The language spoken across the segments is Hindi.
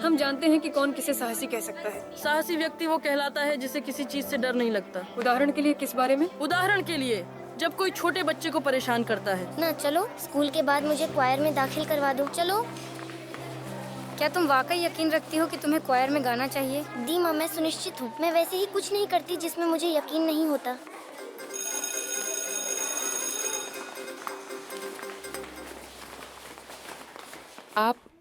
हम जानते हैं कि कौन किसे साहसी कह सकता है। साहसी व्यक्ति वो कहलाता है जिसे किसी चीज से डर नहीं लगता। उदाहरण के लिए किस बारे में? उदाहरण के लिए जब कोई छोटे बच्चे को परेशान करता है। ना चलो, स्कूल के बाद मुझे क्वायर में दाखिल करवा दो। चलो। क्या तुम वाकई यकीन रखती हो कि तुम्हें क्वायर में गाना चाहिए? दीमा, मैं सुनिश्चित हूँ। मैं वैसे ही कुछ नहीं करती जिसमें मुझे यकीन नहीं होता।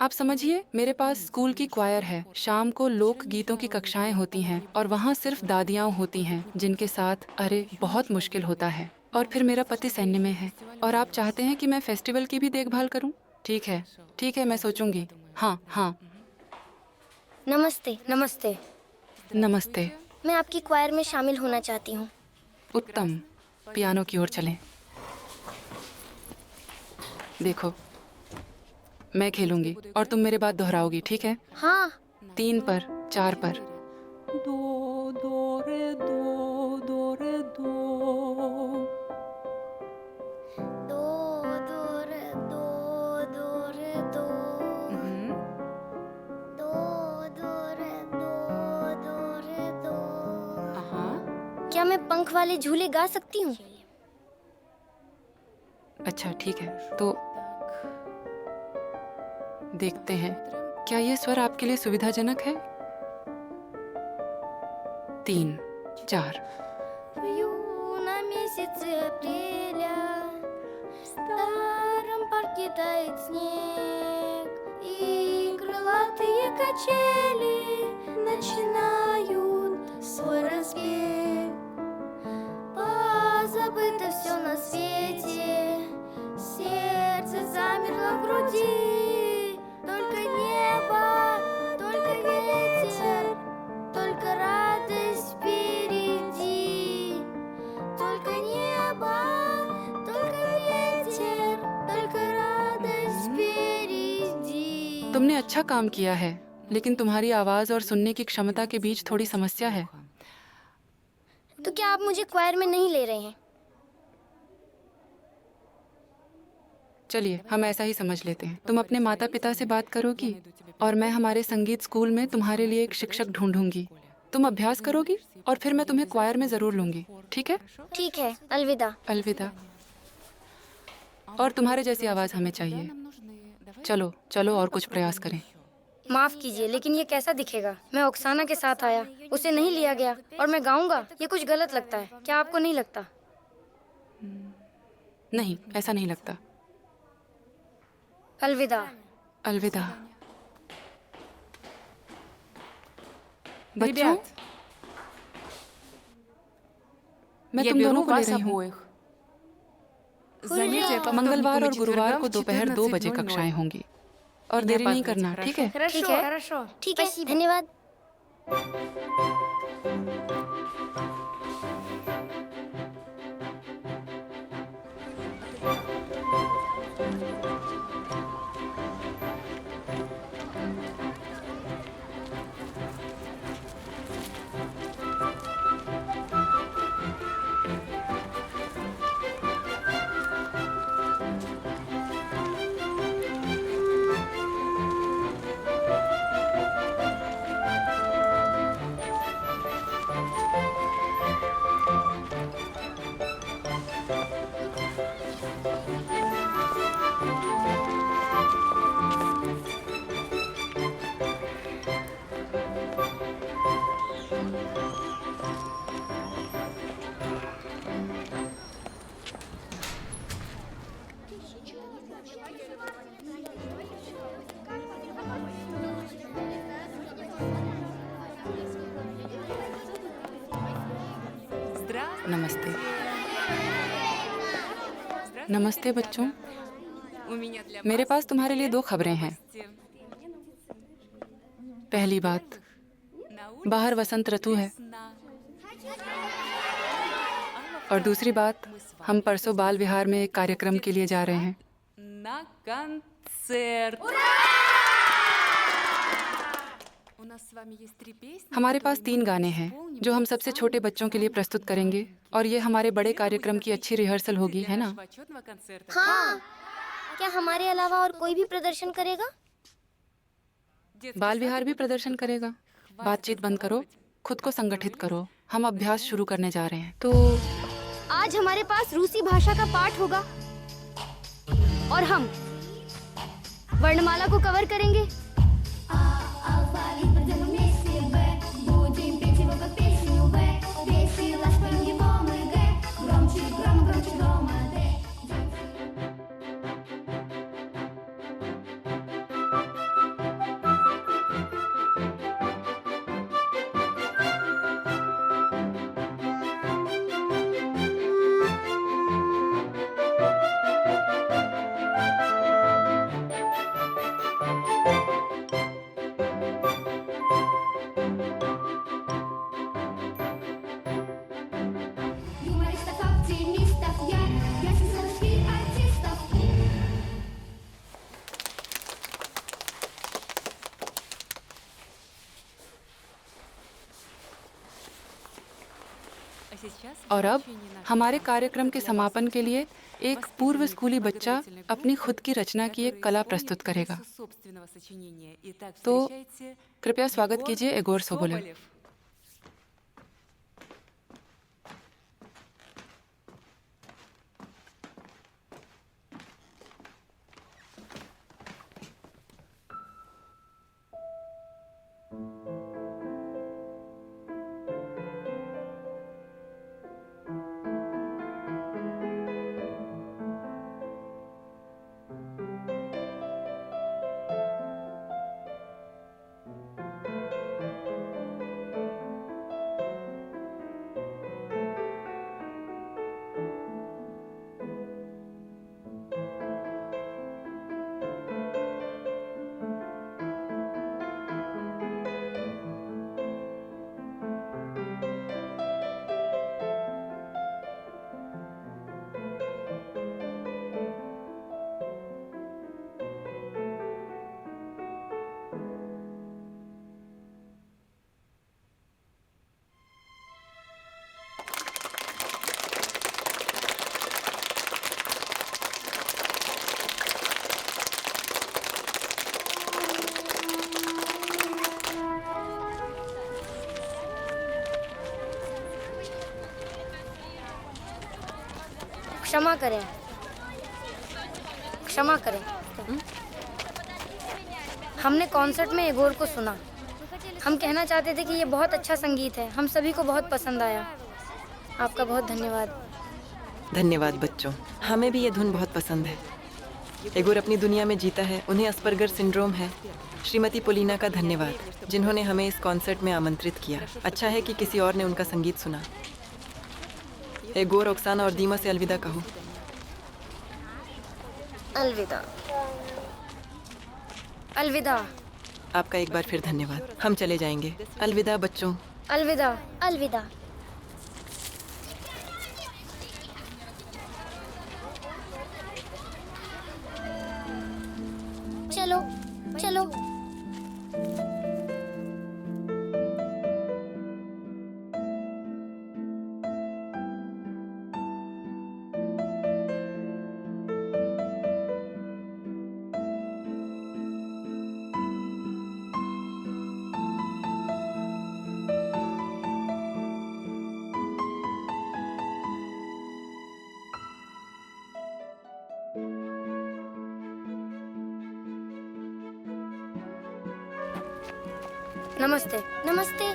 आप समझिए, मेरे पास स्कूल की क्वायर है। शाम को लोक गीतों की कक्षाएं होती हैं और वहाँ सिर्फ दादियाँ होती हैं जिनके साथ अरे बहुत मुश्किल होता है। और फिर मेरा पति सैन्य में है और आप चाहते हैं कि मैं फेस्टिवल की भी देखभाल करूँ? ठीक है, मैं सोचूंगी। हाँ। नमस्ते। नमस्ते। नमस्ते। मैं आपकी क्वायर में शामिल होना चाहती हूँ। उत्तम। पियानो की ओर चलें। देखो, मैं खेलूंगी और तुम मेरे बाद दोहराओगी, ठीक है? हाँ। 3 पर 4 पर। दो दो रे दो दो रे दो। दो दो रे दो दो रे दो। दो दो रे दो दो रे दो। क्या मैं पंख वाले झूले गा सकती हूँ? अच्छा, ठीक है, तो देखते हैं क्या ये स्वर आपके लिए सुविधाजनक है। 3 4। На месяце апреля в старом парке тает снег, и крылатые качели начинают свой разбег. Позабыто все на свете, сердце замерло в груди, только небо, только ветер, только радость впереди. Только небо, только ветер, только радость впереди. तुमने अच्छा काम किया है, लेकिन तुम्हारी आवाज और सुनने की क्षमता के बीच थोड़ी समस्या है। तो क्या आप मुझे क्वायर में नहीं ले रहे हैं? चलिए, हम ऐसा ही समझ लेते हैं। तुम अपने माता पिता से बात करोगी और मैं हमारे संगीत स्कूल में तुम्हारे लिए एक शिक्षक ढूंढूंगी। तुम अभ्यास करोगी और फिर मैं तुम्हें क्वायर में जरूर लूंगी, ठीक है? ठीक है, अलविदा। अलविदा। और तुम्हारे जैसी आवाज हमें चाहिए। चलो और कुछ प्रयास करें। माफ कीजिए, लेकिन ये कैसा दिखेगा? मैं ओक्साना के साथ आया, उसे नहीं लिया गया और मैं गाऊंगा। ये कुछ गलत लगता है, क्या आपको नहीं लगता? नहीं, ऐसा नहीं लगता। अलविदा। अलविदा। बच्चों, मैं तुम दोनों को ले रही हूँ। मंगलवार और गुरुवार को दोपहर 2 बजे कक्षाएं होंगी और देरी नहीं करना, ठीक है? ठीक है, ठीक है, धन्यवाद। नमस्ते। नमस्ते बच्चों, मेरे पास तुम्हारे लिए 2 खबरें हैं। पहली बात, बाहर वसंत ऋतु है। और दूसरी बात, हम परसों बाल विहार में एक कार्यक्रम के लिए जा रहे हैं। हमारे पास 3 गाने हैं जो हम सबसे छोटे बच्चों के लिए प्रस्तुत करेंगे और ये हमारे बड़े कार्यक्रम की अच्छी रिहर्सल होगी, है ना? हाँ। क्या हमारे अलावा और कोई भी प्रदर्शन करेगा? बाल विहार भी प्रदर्शन करेगा। बातचीत बंद करो, खुद को संगठित करो। हम अभ्यास शुरू करने जा रहे हैं। तो आज हमारे पास रूसी भाषा का पाठ होगा और हम वर्णमाला को कवर करेंगे। और अब हमारे कार्यक्रम के समापन के लिए एक पूर्व स्कूली बच्चा अपनी खुद की रचना की एक कला प्रस्तुत करेगा। तो कृपया स्वागत कीजिए इगोर सोबोलेव। क्षमा करें, क्षमा करें। हमने कॉन्सर्ट में इगोर को सुना। हम कहना चाहते थे कि ये बहुत अच्छा संगीत है। हम सभी को बहुत पसंद आया। आपका बहुत धन्यवाद। धन्यवाद बच्चों, हमें भी ये धुन बहुत पसंद है। इगोर अपनी दुनिया में जीता है, उन्हें अस्पर्गर सिंड्रोम है। श्रीमती पोलिना का धन्यवाद जिन्होंने हमें इस कॉन्सर्ट में आमंत्रित किया। अच्छा है कि किसी और ने उनका संगीत सुना। इगोर, ओक्साना और दीमा से अलविदा कहो। अलविदा। अलविदा। आपका एक बार फिर धन्यवाद। हम चले जाएंगे। अलविदा बच्चों। अलविदा। अलविदा। चलो चलो। नमस्ते। नमस्ते।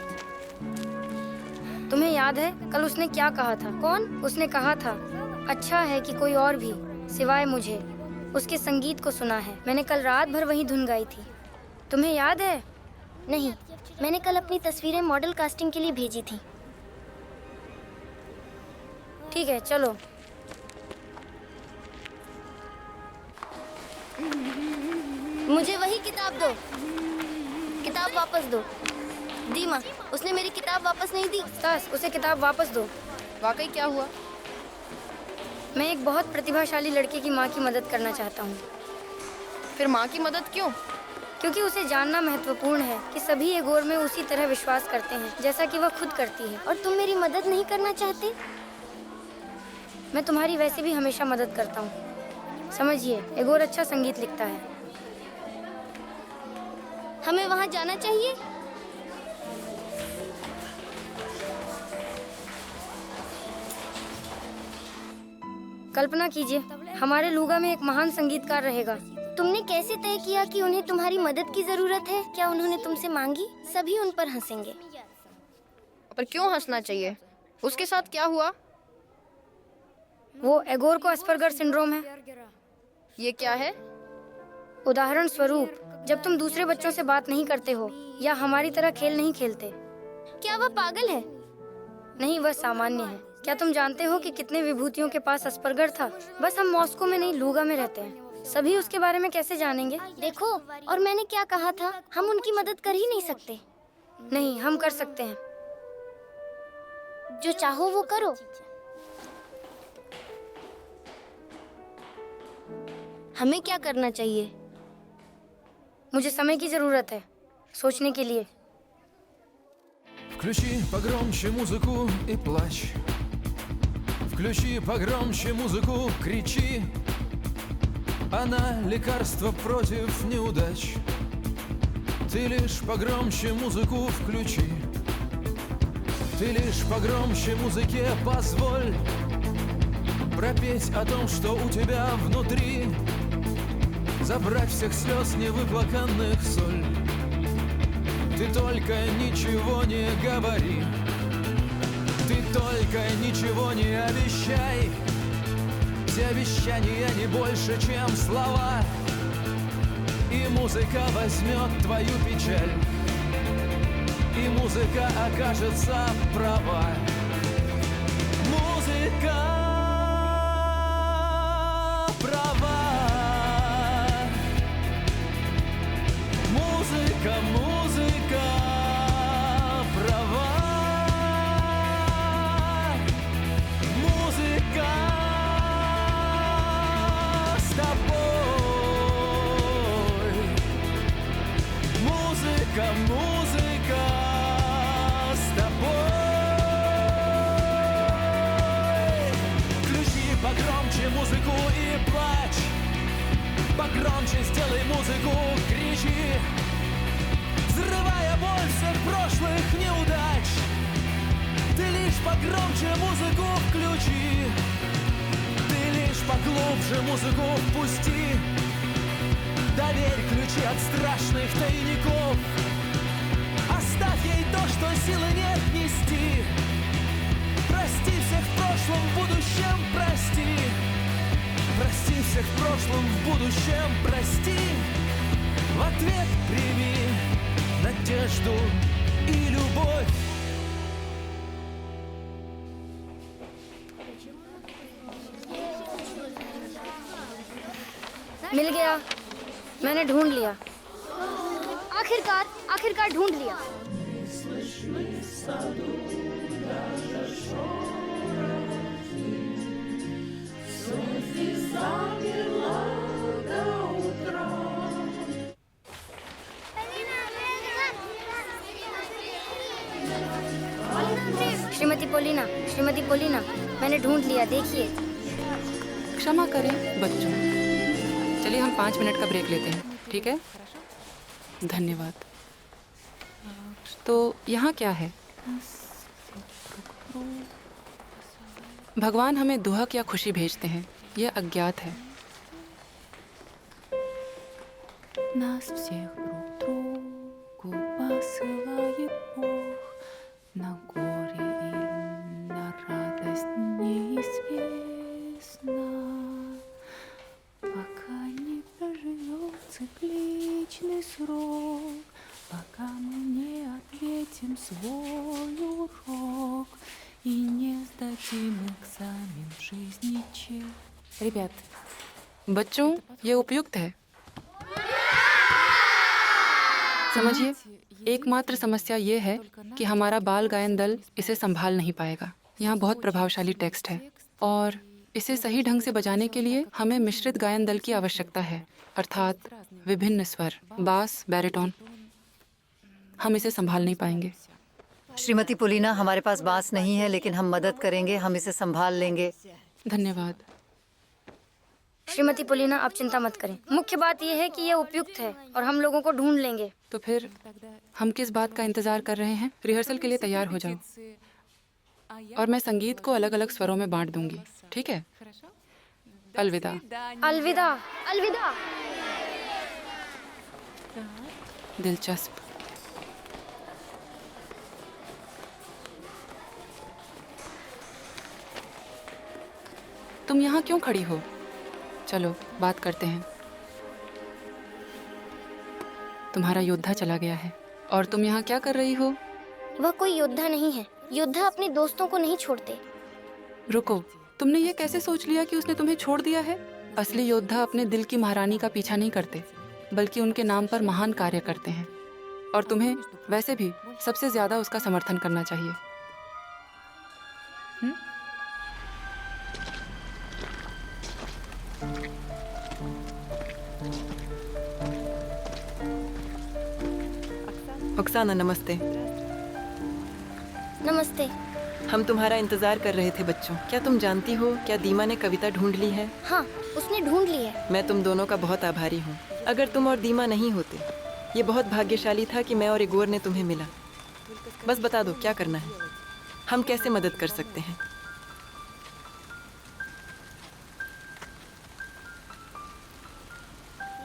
तुम्हें याद है कल उसने क्या कहा था? कौन? उसने कहा था अच्छा है कि कोई और भी सिवाय मुझे उसके संगीत को सुना है। मैंने कल रात भर वही धुन गाई थी। तुम्हें याद है? नहीं, मैंने कल अपनी तस्वीरें मॉडल कास्टिंग के लिए भेजी थी। ठीक है, चलो। मुझे वही किताब दो। किताब वापस दो। दीमा, उसने मेरी किताब वापस नहीं दी। स्टास, उसे किताब वापस दो। वाकई क्या हुआ? मैं एक बहुत प्रतिभाशाली लड़के की माँ की मदद करना चाहता हूँ। फिर माँ की मदद क्यों? क्योंकि उसे जानना महत्वपूर्ण है कि सभी इगोर में उसी तरह विश्वास करते हैं जैसा कि वह खुद करती है। और तुम मेरी मदद नहीं करना चाहते? मैं तुम्हारी वैसे भी हमेशा मदद करता हूँ। समझिए, इगोर अच्छा संगीत लिखता है। हमें वहाँ जाना चाहिए। कल्पना कीजिए, हमारे लूगा में एक महान संगीतकार रहेगा। तुमने कैसे तय किया कि उन्हें तुम्हारी मदद की जरूरत है? क्या उन्होंने तुमसे मांगी? सभी उन पर हंसेंगे। पर क्यों हंसना चाहिए? उसके साथ क्या हुआ? वो एगोर को अस्पर्गर सिंड्रोम है। ये क्या है? उदाहरण स्वरूप, जब तुम दूसरे बच्चों से बात नहीं करते हो या हमारी तरह खेल नहीं खेलते। क्या वह पागल है? नहीं, वह सामान्य है। क्या तुम जानते हो कि कितने विभूतियों के पास अस्पर्गर था? बस हम मॉस्को में नहीं, लूगा में रहते हैं। सभी उसके बारे में कैसे जानेंगे? देखो, और मैंने क्या कहा था, हम उनकी मदद कर ही नहीं सकते। नहीं, हम कर सकते हैं। जो चाहो वो करो। हमें क्या करना चाहिए? मुझे समय की जरूरत है सोचने के लिए। Включи погромче музыку и плачь. Включи погромче музыку, кричи. Она лекарство против неудач. Ты лишь погромче музыку включи. Ты лишь погромче музыке позволь пропеть о том, что у тебя внутри. Забрать всех слез невыплаканных соль. Ты только ничего не говори. Ты только ничего не обещай. Все обещания не больше, чем слова. И музыка возьмет твою печаль. И музыка окажется права. Музыка права. Музыка, музыка права. Музыка с тобой. Музыка, музыка с тобой. Включи погромче музыку и плачь. Погромче сделай музыку, кричи, взрывая боль всех прошлых неудач. Ты лишь погромче музыку включи. Ты лишь поглубже музыку впусти. Доверь ключи от страшных тайников. Оставь ей то, что силы нет нести. Прости всех в прошлом, в будущем прости. Прости всех в прошлом, в будущем прости. В ответ прими надежду и любовь. मिल गया, मैंने ढूंढ लिया। आखिरकार ढूंढ लिया। श्रीमती पोलिना, मैंने ढूंढ लिया, देखिए। क्षमा करें बच्चों, चलिए हम 5 मिनट का ब्रेक लेते हैं, ठीक है? धन्यवाद। तो यहाँ क्या है? भगवान हमें दुहक या खुशी भेजते हैं, यह अज्ञात है। Нас всех друг другу посылает Бог на горе или на радость неизвестно, пока не проживем цикличный срок, пока мы не ответим свой урок и не сдадим экзамен в жизни чек. Ребят, बच्चों, ये उपयुक्त है। समझिए, एकमात्र समस्या ये है कि हमारा बाल गायन दल इसे संभाल नहीं पाएगा। यहाँ बहुत प्रभावशाली टेक्स्ट है और इसे सही ढंग से बजाने के लिए हमें मिश्रित गायन दल की आवश्यकता है, अर्थात विभिन्न स्वर, बास, बैरिटोन। हम इसे संभाल नहीं पाएंगे। श्रीमती पोलिना, हमारे पास बांस नहीं है, लेकिन हम मदद करेंगे, हम इसे संभाल लेंगे। धन्यवाद। श्रीमती पोलिना, आप चिंता मत करें। मुख्य बात यह है कि यह उपयुक्त है और हम लोगों को ढूंढ लेंगे। तो फिर हम किस बात का इंतजार कर रहे हैं? रिहर्सल के लिए तैयार हो जाओ और मैं संगीत को अलग अलग स्वरों में बांट दूंगी, ठीक है? अलविदा। अलविदा। अलविदा। दिलचस्प। तुम यहाँ क्यों खड़ी हो? चलो बात करते हैं। तुम्हारा योद्धा चला गया है और तुम यहाँ क्या कर रही हो? वह कोई योद्धा नहीं है। योद्धा अपने दोस्तों को नहीं छोड़ते। रुको, तुमने ये कैसे सोच लिया कि उसने तुम्हें छोड़ दिया है? असली योद्धा अपने दिल की महारानी का पीछा नहीं करते, बल्कि उनके नाम पर महान कार्य करते हैं। और तुम्हें वैसे भी सबसे ज्यादा उसका समर्थन करना चाहिए। ओक्साना, नमस्ते। नमस्ते। हम तुम्हारा इंतजार कर रहे थे बच्चों। क्या तुम जानती हो, क्या दीमा ने कविता ढूंढ ली है? हाँ, उसने ढूंढ ली है। मैं तुम दोनों का बहुत आभारी हूँ। अगर तुम और दीमा नहीं होते, ये बहुत भाग्यशाली था कि मैं और इगोर ने तुम्हें मिला। बस बता दो क्या करना है, हम कैसे मदद कर सकते हैं?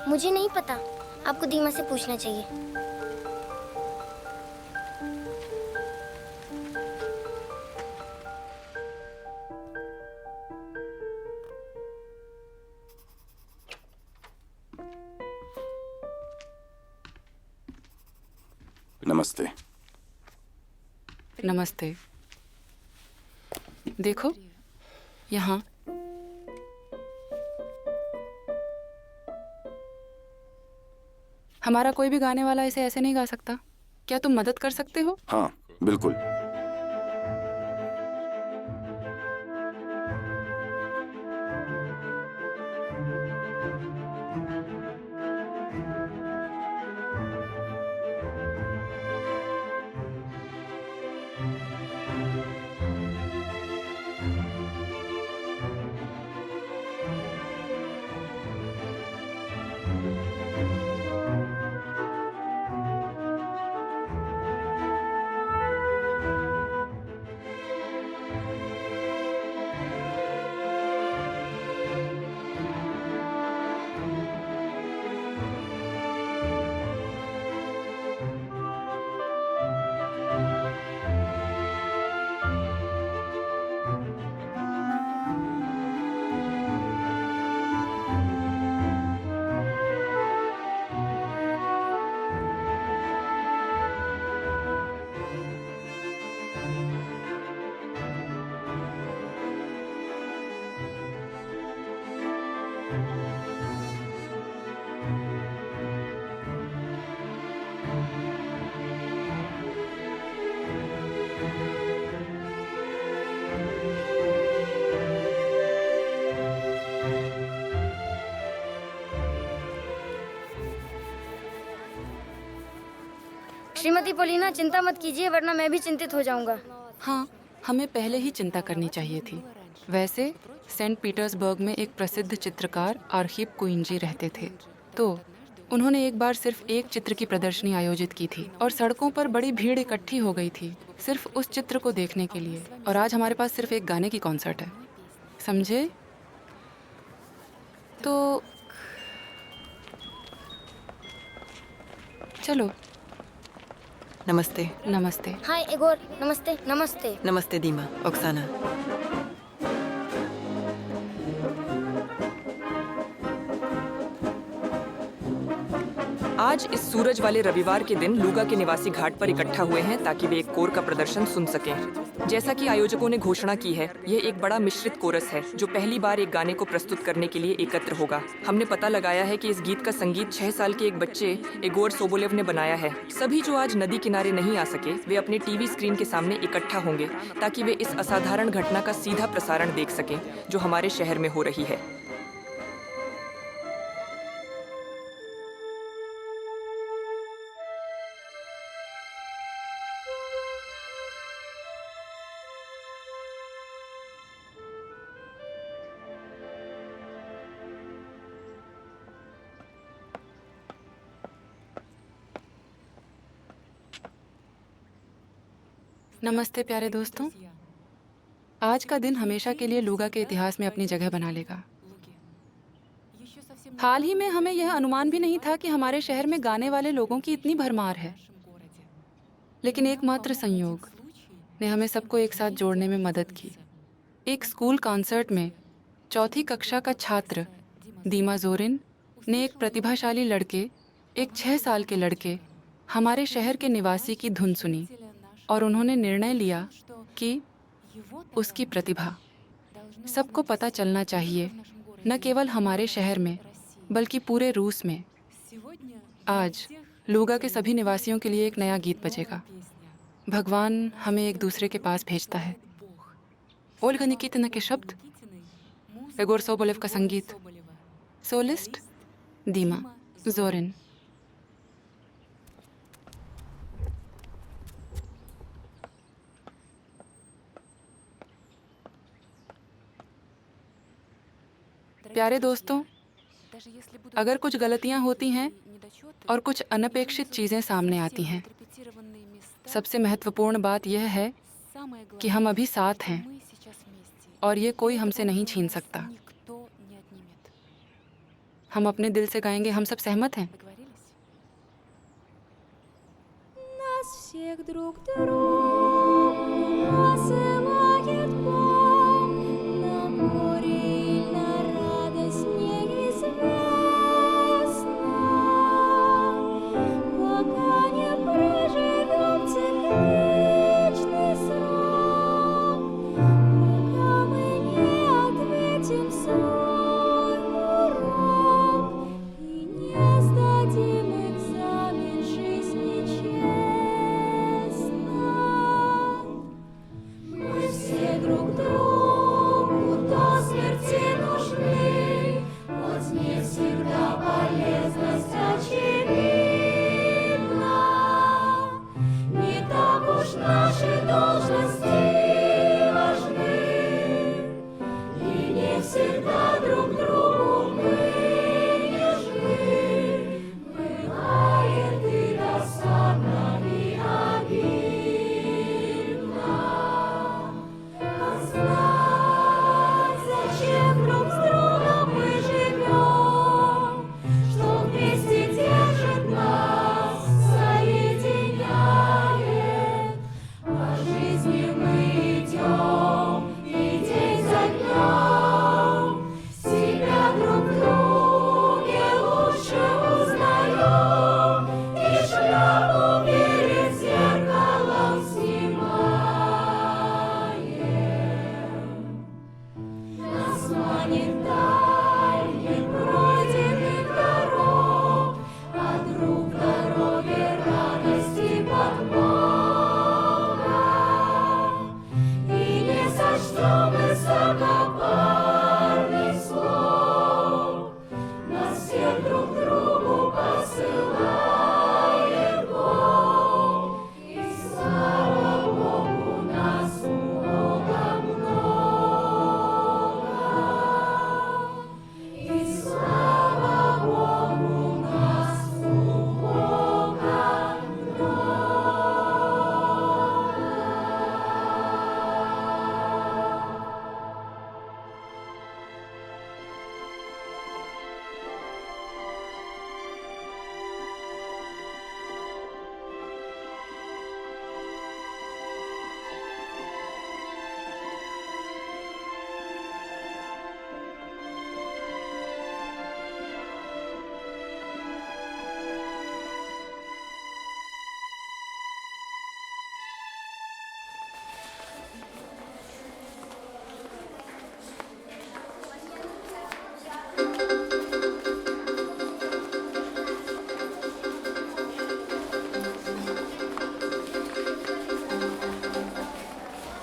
मुझे नहीं पता, आपको दीमा से पूछना चाहिए। नमस्ते। नमस्ते। देखो यहाँ। हमारा कोई भी गाने वाला इसे ऐसे नहीं गा सकता। क्या तुम मदद कर सकते हो? हाँ, बिल्कुल। श्रीमती पोलिना, चिंता मत कीजिए, वरना मैं भी चिंतित हो जाऊंगा। हाँ, हमें पहले ही चिंता करनी चाहिए थी। वैसे सेंट पीटर्सबर्ग में एक प्रसिद्ध चित्रकार आर्खिप कुइंजी रहते थे। तो उन्होंने एक बार सिर्फ एक चित्र की प्रदर्शनी आयोजित की थी और सड़कों पर बड़ी भीड़ इकट्ठी हो गई थी सिर्फ उस चित्र को देखने के लिए। और आज हमारे पास सिर्फ एक गाने की कॉन्सर्ट है, समझे? तो चलो। नमस्ते। नमस्ते। हाय इगोर। नमस्ते। नमस्ते। नमस्ते दीमा, ओक्साना। आज इस सूरज वाले रविवार के दिन लूगा के निवासी घाट पर इकट्ठा हुए हैं ताकि वे एक कोर का प्रदर्शन सुन सकें। जैसा कि आयोजकों ने घोषणा की है, यह एक बड़ा मिश्रित कोरस है जो पहली बार एक गाने को प्रस्तुत करने के लिए एकत्र होगा। हमने पता लगाया है कि इस गीत का संगीत 6 साल के एक बच्चे इगोर सोबोलेव ने बनाया है। सभी जो आज नदी किनारे नहीं आ सके, वे अपने टीवी स्क्रीन के सामने इकट्ठा होंगे ताकि वे इस असाधारण घटना का सीधा प्रसारण देख सकें जो हमारे शहर में हो रही है। नमस्ते प्यारे दोस्तों। आज का दिन हमेशा के लिए लूगा के इतिहास में अपनी जगह बना लेगा। हाल ही में हमें यह अनुमान भी नहीं था कि हमारे शहर में गाने वाले लोगों की इतनी भरमार है, लेकिन एकमात्र संयोग ने हमें सबको एक साथ जोड़ने में मदद की। एक स्कूल कॉन्सर्ट में चौथी कक्षा का छात्र दीमा जोरिन ने एक प्रतिभाशाली लड़के, एक 6 साल के लड़के, हमारे शहर के निवासी की धुन सुनी और उन्होंने निर्णय लिया कि उसकी प्रतिभा सबको पता चलना चाहिए, न केवल हमारे शहर में बल्कि पूरे रूस में। आज लूगा के सभी निवासियों के लिए एक नया गीत बजेगा। भगवान हमें एक दूसरे के पास भेजता है। ओल्गा निकिtina के शब्द, एगोर सोबोलेव का संगीत, सोलिस्ट दीमा जोरिन। प्यारे दोस्तों, अगर कुछ गलतियां होती हैं और कुछ अनपेक्षित चीज़ें सामने आती हैं, सबसे महत्वपूर्ण बात यह है कि हम अभी साथ हैं और ये कोई हमसे नहीं छीन सकता। हम अपने दिल से गाएंगे। हम सब सहमत हैं?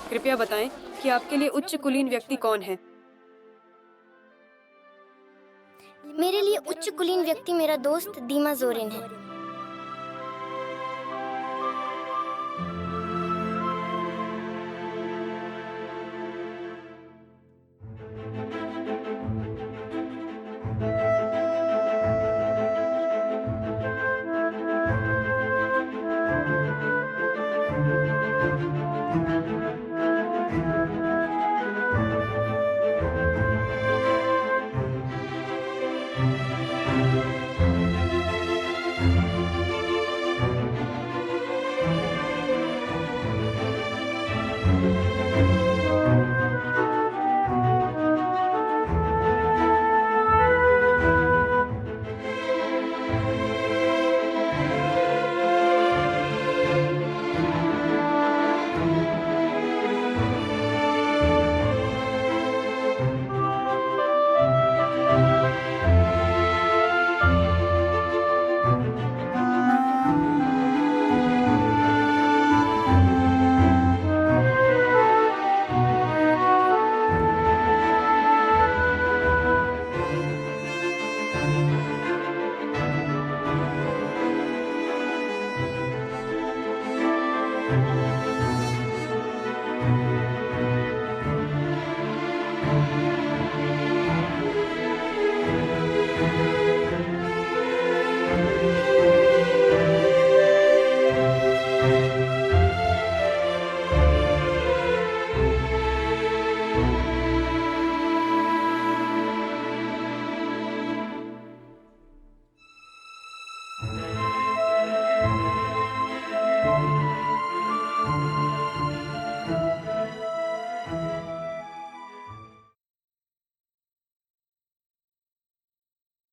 कृपया बताएं कि आपके लिए उच्च कुलीन व्यक्ति कौन है? मेरे लिए उच्च कुलीन व्यक्ति मेरा दोस्त दीमा जोरिन है। है।